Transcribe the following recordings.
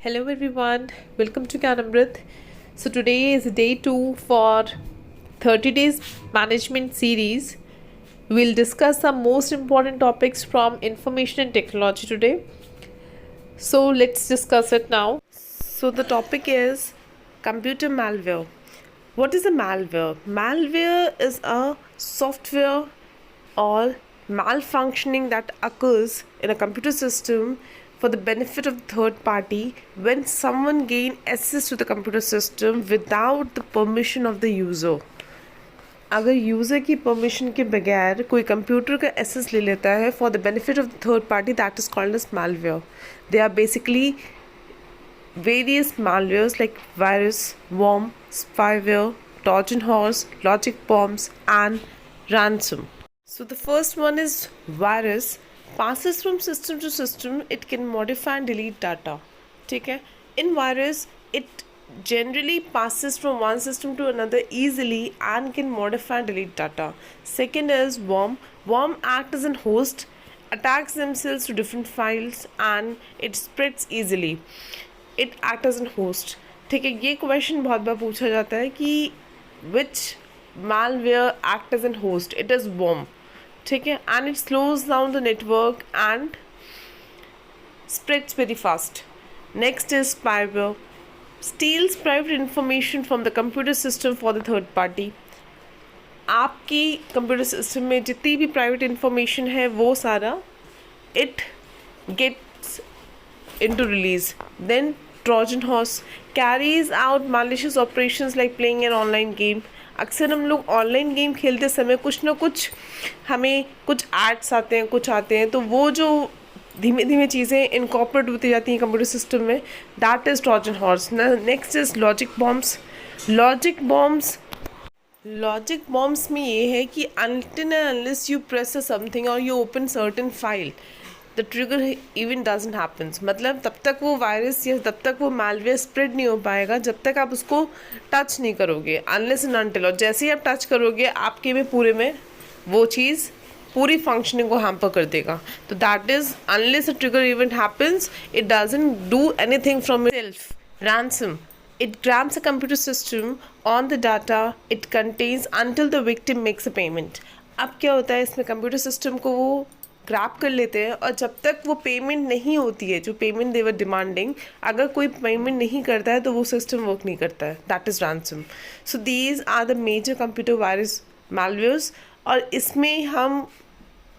Hello everyone, welcome to Kanamrit. So today is day 2 for 30 days management series. We'll discuss some most important topics from information and technology today. So let's discuss it now. So the topic is computer malware. What is a malware? Malware is a software or malfunctioning that occurs in a computer system for the benefit of the third party when someone gain access to the computer system without the permission of the user. अगर user की permission के बगैर कोई computer का access ले लेता है for the benefit of the third party, that is called as malware. They are basically various malwares like virus, worm, spyware, Trojan horse, logic bombs, and ransom. So the first one is virus. Passes from system to system. It can modify and delete data. ठीक है? In virus, it generally passes from one system to another easily and can modify and delete data. Second is worm. Worm act as a host, attacks themselves to different files and it spreads easily. It act as a host. ठीक है, ये question बहुत बार पूछा जाता है कि which malware act as a host? It is worm. ठीक है, and it slows down the network and spreads very fast. Next is spyware. Steals private information from the computer system for the third party. आपकी computer system में जितनी भी private information है वो सारा it gets into release. Then Trojan horse carries out malicious operations like playing an online game. अक्सर हम लोग ऑनलाइन गेम खेलते समय कुछ ना कुछ हमें कुछ एड्स आते हैं, कुछ आते हैं, तो वो जो धीमे धीमे चीज़ें इनकॉर्पोरेट होती जाती हैं कंप्यूटर सिस्टम में, that is Trojan horse. Next is logic bombs. Logic bombs में ये है कि until and unless you press a something or you open certain file, the trigger even doesn't happens. मतलब तब तक वो वायरस या तब तक वो malware स्प्रेड नहीं हो पाएगा जब तक आप उसको टच नहीं करोगे, unless and until. और जैसे ही आप टच करोगे आपके में पूरे में वो चीज़ पूरी फंक्शनिंग को हैम्पर कर देगा. तो that is unless a trigger event happens it doesn't do anything from itself. Ransom. It grabs a computer system on the data it contains until the victim makes a payment. अब क्या होता है इसमें, computer system को वो grab कर लेते हैं और जब तक वो पेमेंट नहीं होती है, जो पेमेंट दे वर डिमांडिंग, अगर कोई पेमेंट नहीं करता है तो वो सिस्टम वर्क नहीं करता है. That is ransom. So these are the major computer virus malwares. और इसमें हम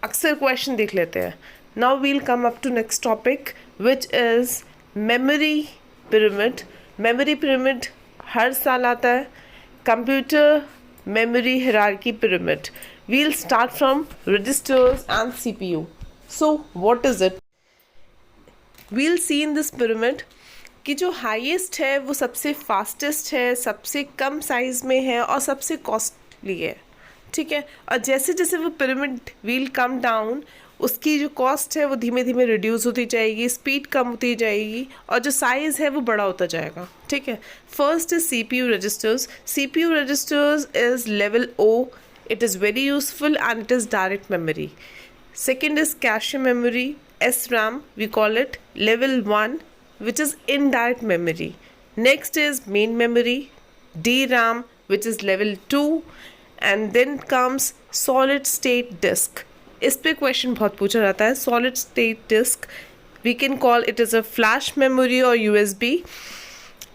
अक्सर क्वेश्चन देख लेते हैं. Now we'll come up to next topic which is memory pyramid. Memory pyramid हर साल आता है. Computer memory hierarchy pyramid. We'll start from registers and CPU. So what is it? We'll see in this pyramid कि जो highest है वो सबसे fastest है, सबसे कम साइज में है और सबसे कॉस्टली है. ठीक है, और जैसे जैसे वो पिरामिड व्हील कम डाउन, उसकी जो कॉस्ट है वो धीमे धीमे रिड्यूस होती जाएगी, स्पीड कम होती जाएगी और जो साइज़ है वो बड़ा होता जाएगा. ठीक है, first is CPU registers. CPU registers is level O. It is very useful and it is direct memory. Second is cache memory, SRAM we call it, level 1 which is indirect memory. Next is main memory, DRAM which is level 2, and then comes solid state disk. इस पे question बहुत पूछा जाता है. Solid state disk we can call it is a flash memory और USB.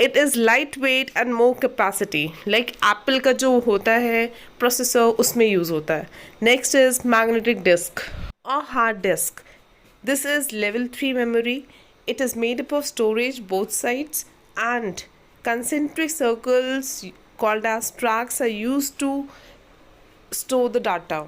It is light weight and more capacity, like Apple का जो होता है प्रोसेसर उसमें यूज़ होता है. नेक्स्ट इज़ मैग्नेटिक डिस्क और hard disk. This is level 3 मेमोरी. It is made up of storage both sides and concentric circles called as tracks are used to store the data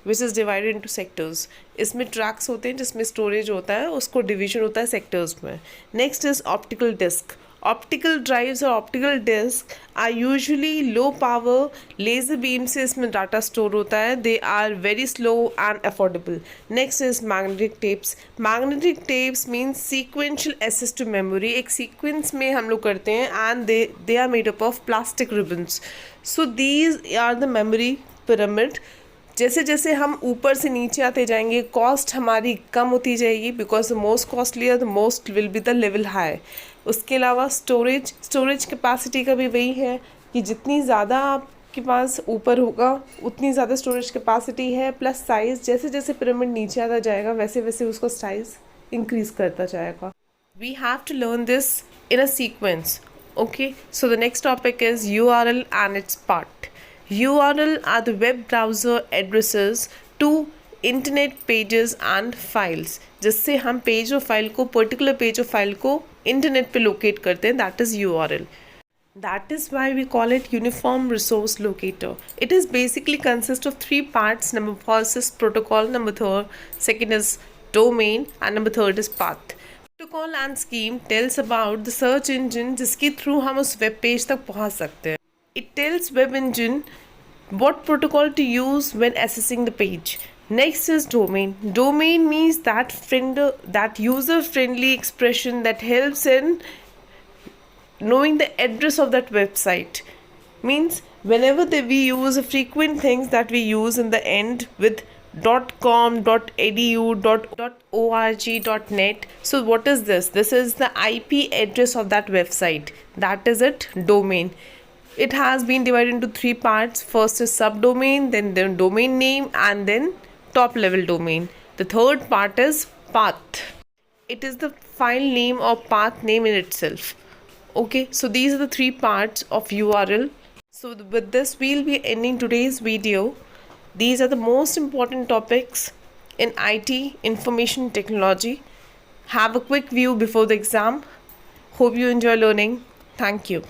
which is divided into sectors. इसमें tracks होते हैं जिसमें storage होता है, उसको division होता है sectors में. Next is optical disk. Optical drives और optical disk are usually low power laser beam से इसमें data store होता है. They are very slow and affordable. Next is magnetic tapes. Magnetic tapes means sequential access to memory. एक sequence में हम लोग करते हैं and they are made up of plastic ribbons. So these are the memory pyramid. जैसे जैसे हम ऊपर से नीचे आते जाएंगे कॉस्ट हमारी कम होती जाएगी, because the most costlier the most will be the level high. उसके अलावा स्टोरेज कैपेसिटी का भी वही है कि जितनी ज़्यादा आपके पास ऊपर होगा उतनी ज़्यादा स्टोरेज कैपेसिटी है, प्लस साइज़ जैसे जैसे पिरामिड नीचे आता जाएगा वैसे वैसे उसका साइज़ इंक्रीज़ करता जाएगा. We have to learn this in a sequence. Okay, so the next topic is URL and its part. URL are the web browser addresses to internet pages and files, जिससे हम page और file को, particular page और file को internet पे locate करते हैं. That is URL. That is why we call it Uniform Resource Locator. It is basically consists of three parts. Number first is protocol, number second is domain, and number third is path. Protocol and scheme tells about the search engine जिसके through हम उस web page तक पहुंच सकते हैं. It tells web engine what protocol to use when accessing the page. Next is domain. Domain means that user friendly expression that helps in knowing the address of that website. Means whenever we use frequent things that we use in the end with .com, .edu, .org, .net. So what is this? This is the IP address of that website. That is it, domain. It has been divided into three parts. First is subdomain, then the domain name, and then top level domain. The third part is path. It is the file name or path name in itself. Okay, so these are the three parts of URL. So with this we'll be ending today's video. These are the most important topics in IT, information technology. Have a quick view before the exam. Hope you enjoy learning. Thank you.